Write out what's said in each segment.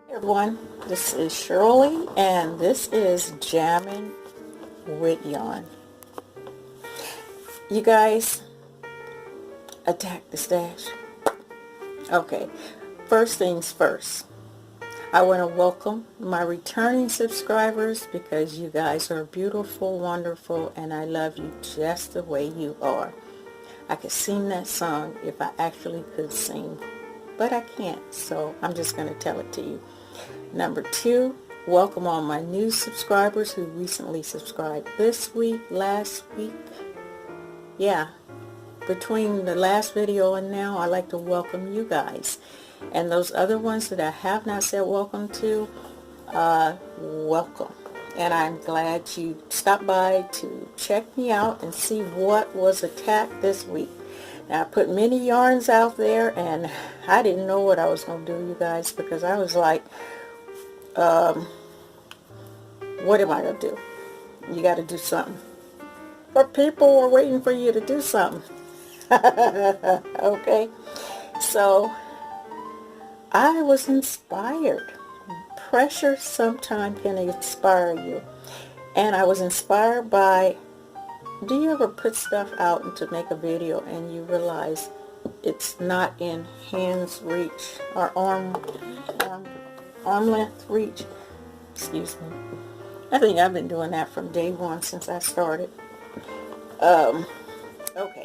Hey everyone, this is Shirley and this is Jamming with Yarn. You guys, attack the stash. Okay, first things first. I want to welcome my returning subscribers because you guys are beautiful, wonderful, and I love you just the way you are. I could sing that song if I actually could sing, but I can't, so I'm just going to tell it to you. Number 2, welcome all my new subscribers who recently subscribed this week, last week. Yeah, between the last video and now, I'd like to welcome you guys. And those other ones that I have not said welcome to, welcome. And I'm glad you stopped by to check me out and see what was attacked this week. Now, I put many yarns out there, and I didn't know what I was going to do, you guys, because I was like, what am I going to do? You got to do something. But people are waiting for you to do something. Okay? So, I was inspired. Pressure sometimes can inspire you. And I was inspired by, do you ever put stuff out and to make a video and you realize it's not in hand's reach or arm length reach? Excuse me. I think I've been doing that from day one since I started. Okay.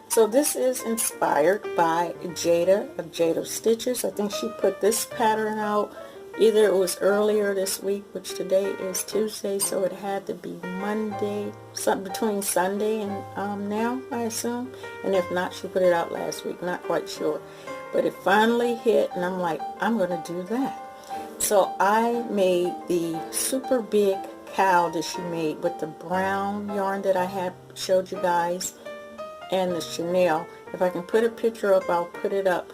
So this is inspired by Jada of Jada Stitches. I think she put this pattern out. Either it was earlier this week, which today is Tuesday, so it had to be Monday, something between Sunday and now, I assume. And if not, she put it out last week. Not quite sure. But it finally hit, and I'm like, I'm going to do that. So I made the super big cowl that she made with the brown yarn that I had showed you guys and the Chanel. If I can put a picture up, I'll put it up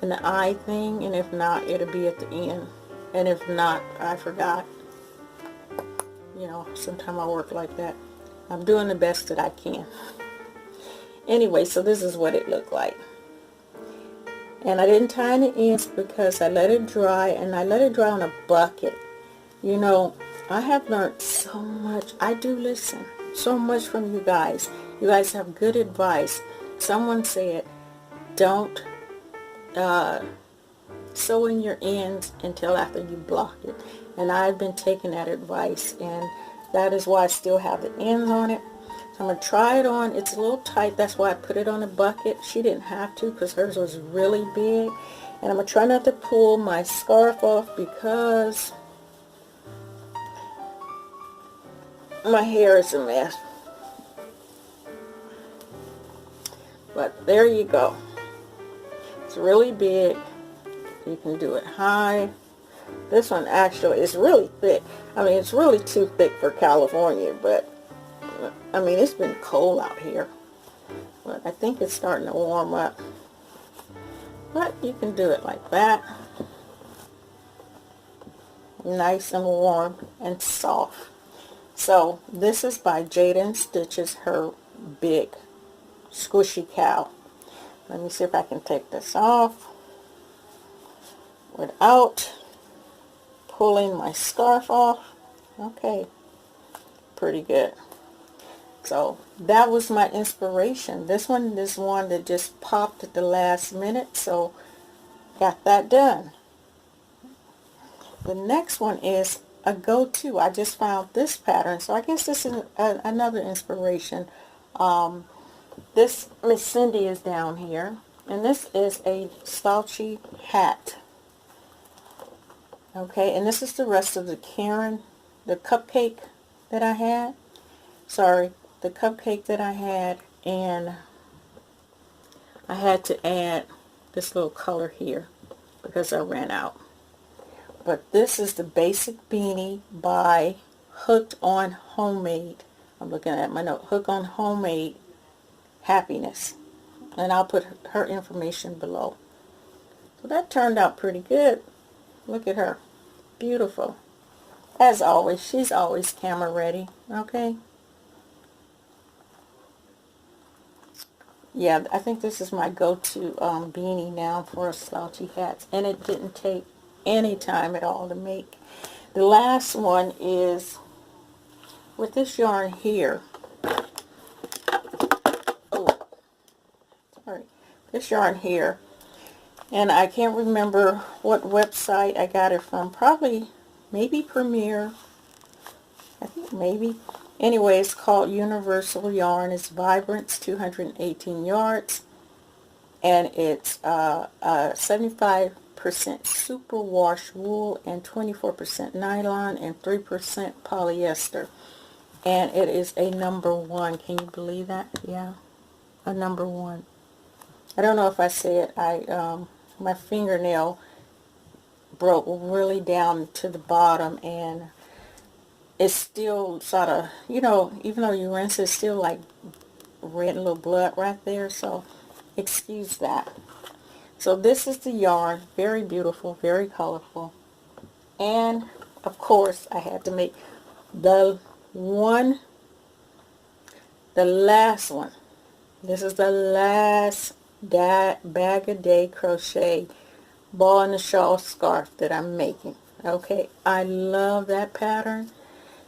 in the eye thing, and if not, it'll be at the end. And if not, I forgot. You know, sometimes I work like that. I'm doing the best that I can. Anyway, so this is what it looked like. And I didn't tie any ends because I let it dry, and I let it dry on a bucket. You know, I have learned so much. I do listen so much from you guys. You guys have good advice. Someone said, don't sew in your ends until after you block it. And I've been taking that advice, and that is why I still have the ends on it. So I'm going to try it on. It's a little tight. That's why I put it on a bucket. She didn't have to because hers was really big. And I'm going to try not to pull my scarf off because my hair is a mess. But there you go. It's really big. You can do it high. This one actually is really thick. I mean, it's really too thick for California, but I mean, it's been cold out here. But I think it's starting to warm up. But you can do it like that. Nice and warm and soft. So this is by Jada Stitches, her big squishy cowl. Let me see if I can take this off without pulling my scarf off. Okay, pretty good. So that was my inspiration. This one is one that just popped at the last minute, so got that done. The next one is a go-to. I just found this pattern, so I guess this is another inspiration. This Miss Cindy is down here, and this is a slouchy hat. Okay, and this is the rest of the the cupcake that I had. Sorry, the cupcake that I had, and I had to add this little color here because I ran out. But this is the basic beanie by Hooked on Homemade. I'm looking at my note. Hooked on Homemade Happiness. And I'll put her information below. So that turned out pretty good. Look at her. Beautiful. As always, she's always camera ready. Okay? Yeah, I think this is my go-to beanie now for slouchy hats. And it didn't take any time at all to make. The last one is with this yarn here. Oh, sorry. This yarn here. And I can't remember what website I got it from. Probably, maybe Premiere. I think maybe. Anyway, it's called Universal Yarn. It's Vibrance, 218 yards. And it's 75% superwash wool and 24% nylon and 3% polyester. And it is a #1. Can you believe that? Yeah, a #1. I don't know if I said my fingernail broke really down to the bottom, and it's still sort of, you know, even though you rinse it, it's still like red, little blood right there, so excuse that. So this is the yarn, very beautiful, very colorful, and of course I had to make the last one. This is the last bag a day crochet ball and a shawl scarf that I'm making. Okay, I love that pattern,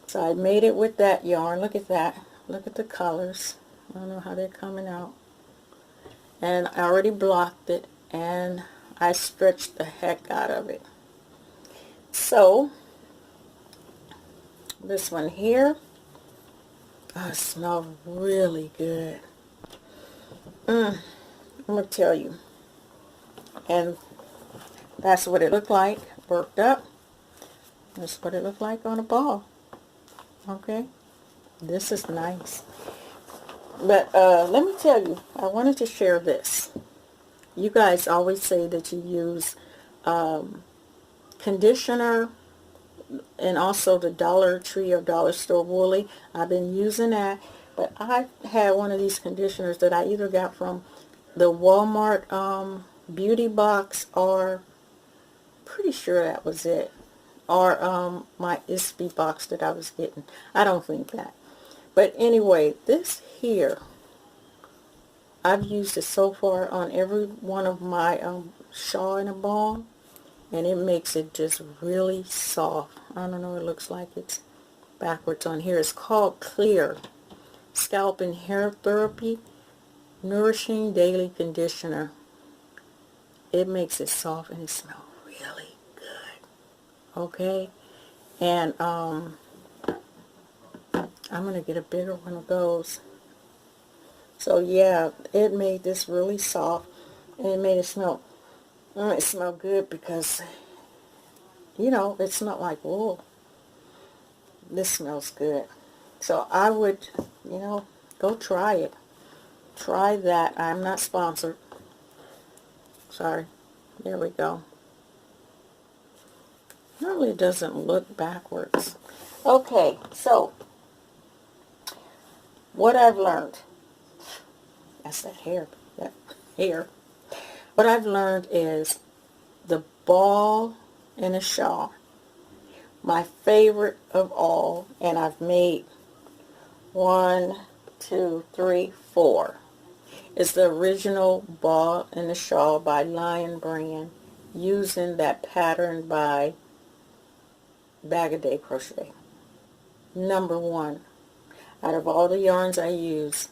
so I made it with that yarn. Look at that. Look at the colors. I don't know how they're coming out. And I already blocked it, and I stretched the heck out of it. So this one here, oh, it smells really good. I'm gonna tell you. And that's what it looked like worked up. That's what it looked like on a ball. Okay, this is nice. But let me tell you, I wanted to share this. You guys always say that you use conditioner and also the Dollar Tree or Dollar Store Woolly. I've been using that, but I had one of these conditioners that I either got from the Walmart beauty box, or pretty sure that was it, or my ISBE box that I was getting. I don't think that. But anyway, this here, I've used it so far on every one of my shawl in a ball, and it makes it just really soft. I don't know, it looks like it's backwards on here. It's called Clear Scalp and Hair Therapy Nourishing Daily Conditioner. It makes it soft and it smells really good. Okay, and I'm going to get a bigger one of those. So yeah, it made this really soft, and it made it smell good because, you know, it's not like wool. This smells good. So I would, you know, go try it. Try that. I'm not sponsored. Sorry. There we go. Normally it doesn't look backwards. Okay, so what I've learned, that's that hair. What I've learned is the ball and a shawl, my favorite of all, and I've made 1, 2, 3, 4. It's the original ball and the shawl by Lion Brand, using that pattern by Bag a Day Crochet. #1. Out of all the yarns I use,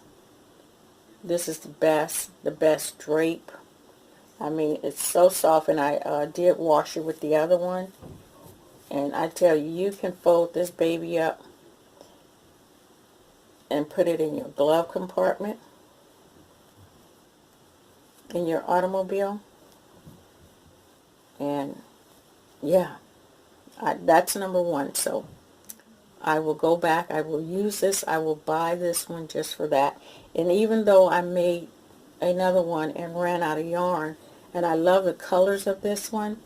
this is the best drape. I mean, it's so soft, and I did wash it with the other one. And I tell you, you can fold this baby up and put it in your glove compartment, in your automobile. And yeah, that's #1. So I will go back, I will use this, I will buy this one just for that. And even though I made another one and ran out of yarn, and I love the colors of this one,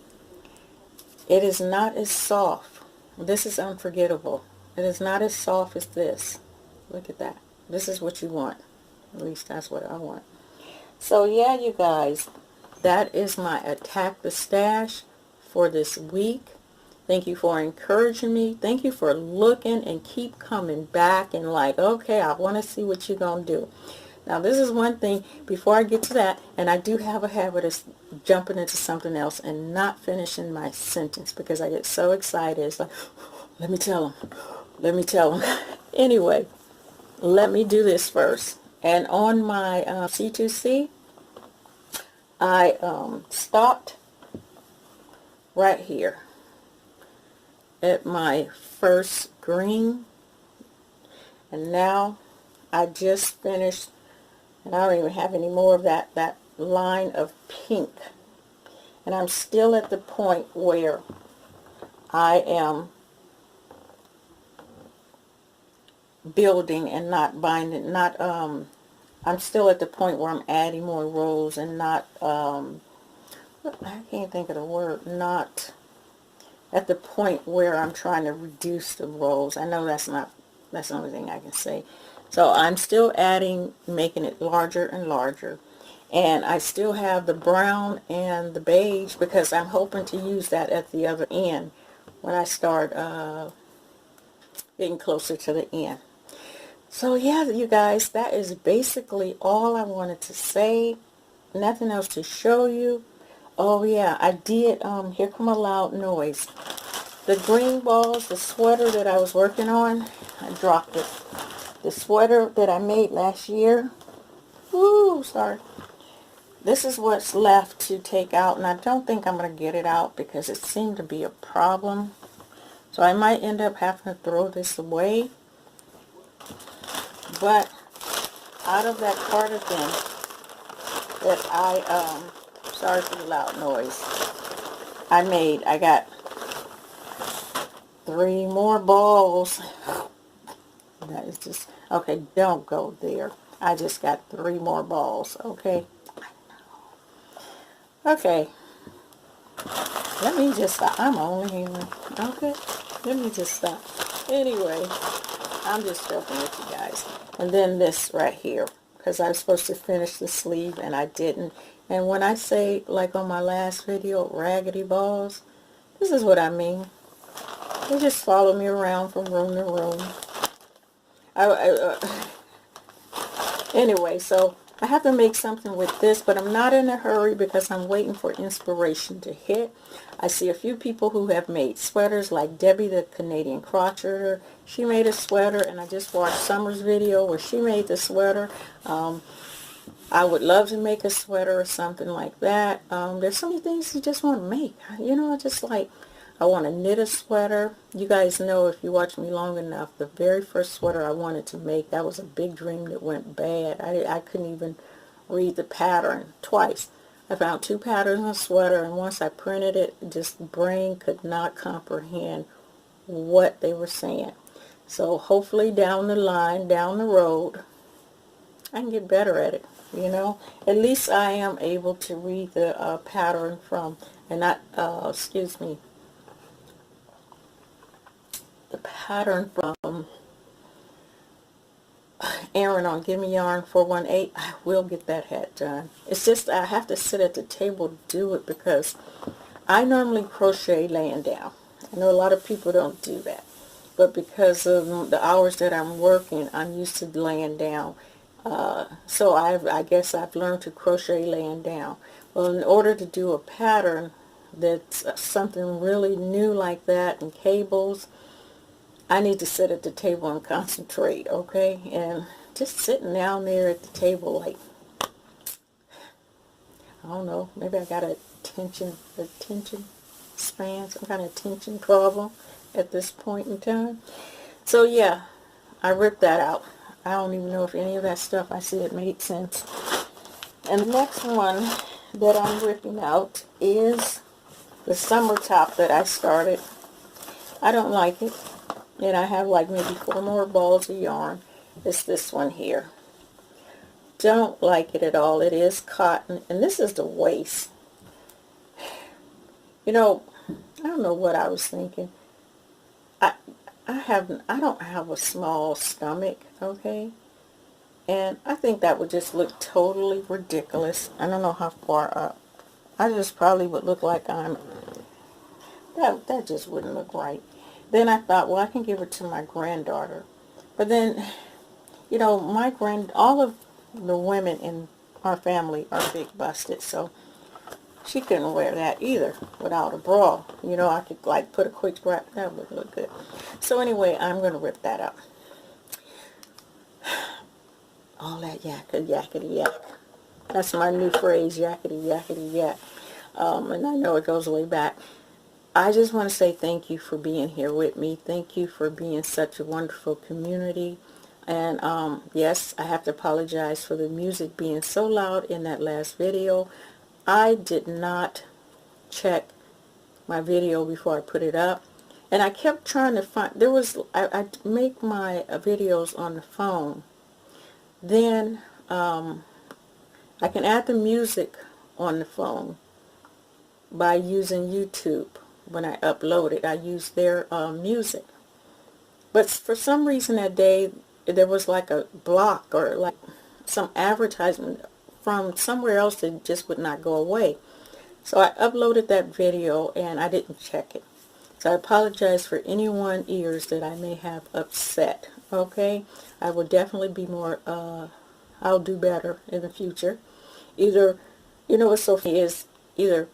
it is not as soft. This is unforgettable. It is not as soft as this. Look at that. This is what you want. At least that's what I want. So yeah, you guys, that is my Attack the Stash for this week. Thank you for encouraging me. Thank you for looking and keep coming back and like, okay, I want to see what you're going to do. Now this is one thing, before I get to that, and I do have a habit of jumping into something else and not finishing my sentence because I get so excited. It's like, let me tell them, let me tell them. Anyway, let me do this first. And on my C2C, I stopped right here at my first green, and now I just finished, and I don't even have any more of that line of pink, and I'm still at the point where I am building and not binding, not I'm still at the point where I'm adding more rows and not I can't think of the word, not at the point where I'm trying to reduce the rows. I know that's the only thing I can say. So I'm still adding, making it larger and larger. And I still have the brown and the beige because I'm hoping to use that at the other end when I start getting closer to the end. So yeah, you guys, that is basically all I wanted to say. Nothing else to show you. Oh yeah, I did, here come a loud noise. The green balls, the sweater that I was working on, I dropped it. The sweater that I made last year, woo, sorry. This is what's left to take out, and I don't think I'm going to get it out because it seemed to be a problem. So I might end up having to throw this away. But out of that cardigan that I, sorry for the loud noise, I got 3 more balls. That is just, okay, don't go there. I just got 3 more balls, okay? Okay. Let me just stop. I'm only human, okay? Let me just stop. Anyway, I'm just joking with you guys. And then this right here, because I was supposed to finish the sleeve and I didn't. And when I say, like on my last video, raggedy balls, this is what I mean. They just follow me around from room to room. Anyway, so I have to make something with this, but I'm not in a hurry because I'm waiting for inspiration to hit. I see a few people who have made sweaters, like Debbie, the Canadian Crocheter. She made a sweater, and I just watched Summer's video where she made the sweater. I would love to make a sweater or something like that. There's so many things you just want to make. You know, just like, I want to knit a sweater. You guys know, if you watch me long enough, the very first sweater I wanted to make, that was a big dream that went bad. I couldn't even read the pattern twice. I found 2 patterns of sweater, and once I printed it, just brain could not comprehend what they were saying. So hopefully down the line, down the road, I can get better at it. You know, at least I am able to read the pattern from, and not, excuse me, the pattern from Aaron on Give Me Yarn 418. I will get that hat done. It's just I have to sit at the table to do it because I normally crochet laying down. I know a lot of people don't do that, but because of the hours that I'm working, I'm used to laying down. So I guess I've learned to crochet laying down. Well, in order to do a pattern that's something really new like that, and cables, I need to sit at the table and concentrate, okay? And just sitting down there at the table, like, I don't know, maybe I got attention span, some kind of attention problem at this point in time. So yeah, I ripped that out. I don't even know if any of that stuff I said made sense. And the next one that I'm ripping out is the summer top that I started. I don't like it. And I have like maybe 4 more balls of yarn. It's this one here. Don't like it at all. It is cotton. And this is the waist. You know, I don't know what I was thinking. I don't have a small stomach, okay? And I think that would just look totally ridiculous. I don't know how far up. I just probably would look like that just wouldn't look right. Then I thought, well, I can give it to my granddaughter. But then, you know, all of the women in our family are big busted, so she couldn't wear that either without a bra. You know, I could like put a quick strap, that would look good. So anyway, I'm going to rip that up. All that yakety yak. That's my new phrase, yakety yak. And I know it goes way back. I just want to say thank you for being here with me. Thank you for being such a wonderful community. And yes, I have to apologize for the music being so loud in that last video. I did not check my video before I put it up. And I kept trying to find, I make my videos on the phone. Then I can add the music on the phone by using YouTube. When I upload it, I use their music. But for some reason that day, there was like a block or like some advertisement from somewhere else that just would not go away. So I uploaded that video and I didn't check it. So I apologize for anyone's ears that I may have upset. Okay? I will definitely be more, I'll do better in the future. Either, you know what's so funny is, either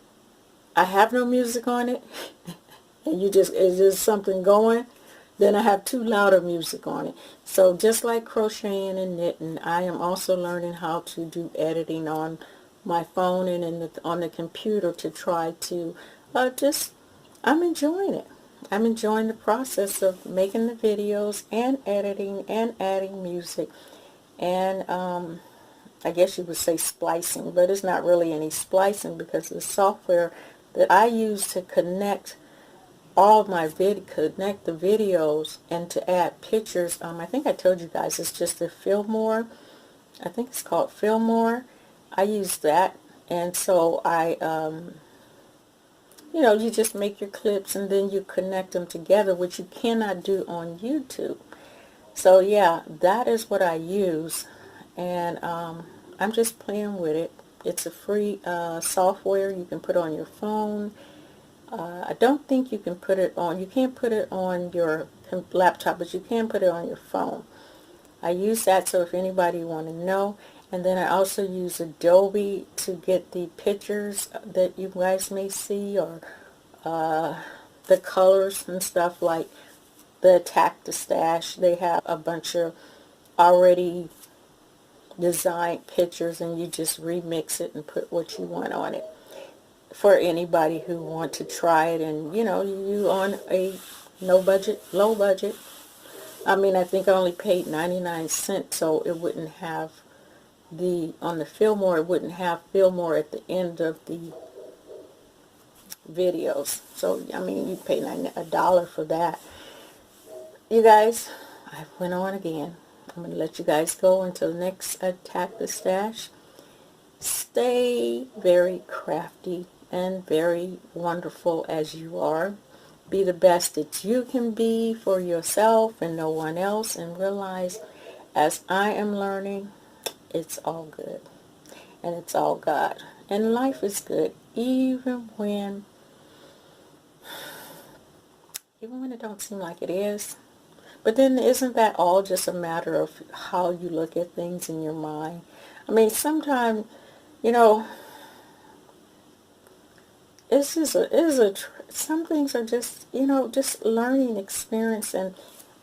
I have no music on it, and it's just something going, then I have too loud of music on it. So just like crocheting and knitting, I am also learning how to do editing on my phone and on the computer to try to I'm enjoying it. I'm enjoying the process of making the videos and editing and adding music and I guess you would say splicing, but it's not really any splicing because the software that I use to connect all of my connect the videos and to add pictures. I think I told you guys it's just a Filmora. I think it's called Filmora. I use that, and so you know, you just make your clips and then you connect them together, which you cannot do on YouTube. So yeah, that is what I use, and I'm just playing with it. It's a free software you can put on your phone. I don't think you can put it on, you can't put it on your laptop, but you can put it on your phone. I use that, so if anybody want to know. And then I also use Adobe to get the pictures that you guys may see, or the colors and stuff, like the Attack the Stash. They have a bunch of already designed pictures, and you just remix it and put what you want on it. For anybody who want to try it, and you know, you on a no budget, low budget. I mean, I think I only paid 99 cents, so it wouldn't have on the Filmora, it wouldn't have Filmora at the end of the videos. So I mean, you pay $1 for that. You guys, I went on again. I'm going to let you guys go until the next Attack the Stash. Stay very crafty and very wonderful as you are. Be the best that you can be for yourself and no one else, and realize, as I am learning, it's all good and it's all God, and life is good even when it don't seem like it is. But then isn't that all just a matter of how you look at things in your mind? I mean, sometimes, you know, some things are just, you know, just learning experience, and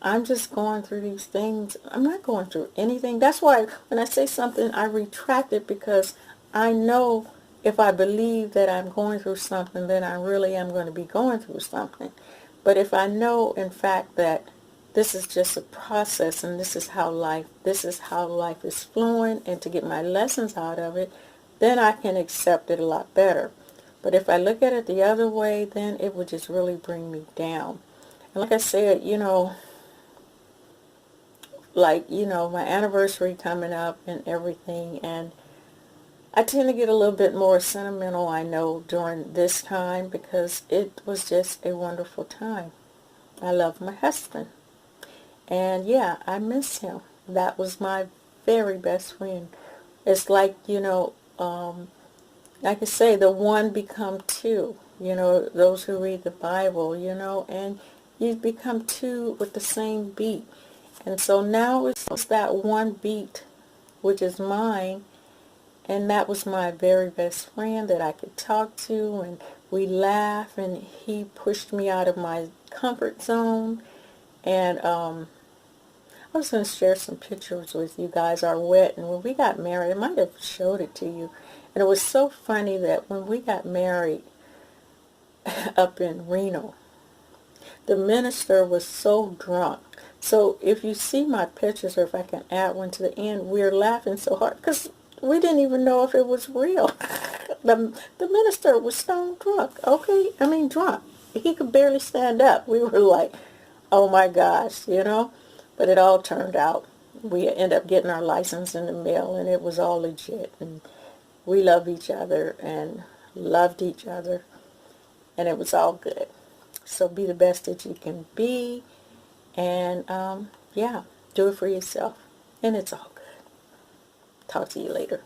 I'm just going through these things. I'm not going through anything. That's why when I say something, I retract it, because I know if I believe that I'm going through something, then I really am going to be going through something. But if I know, in fact, that this is just a process, and this is how life is flowing, and to get my lessons out of it, then I can accept it a lot better. But if I look at it the other way, then it would just really bring me down. And like I said, you know, like, you know, my anniversary coming up and everything, and I tend to get a little bit more sentimental, I know, during this time, because it was just a wonderful time. I love my husband. And yeah, I miss him. That was my very best friend. It's like, you know, like I say, the one become two. You know, those who read the Bible, you know, and you become two with the same beat. And so now it's that one beat which is mine. And that was my very best friend that I could talk to, and we laugh, and he pushed me out of my comfort zone. And I was going to share some pictures with you guys, our wedding. When we got married, I might have showed it to you. And it was so funny that when we got married up in Reno, the minister was so drunk. So if you see my pictures, or if I can add one to the end, we're laughing so hard because we didn't even know if it was real. The minister was stone drunk, okay? I mean drunk. He could barely stand up. We were like, oh my gosh, you know? But it all turned out. We ended up getting our license in the mail, and it was all legit. And we love each other and loved each other, and it was all good. So be the best that you can be, and yeah, do it for yourself, and it's all good. Talk to you later.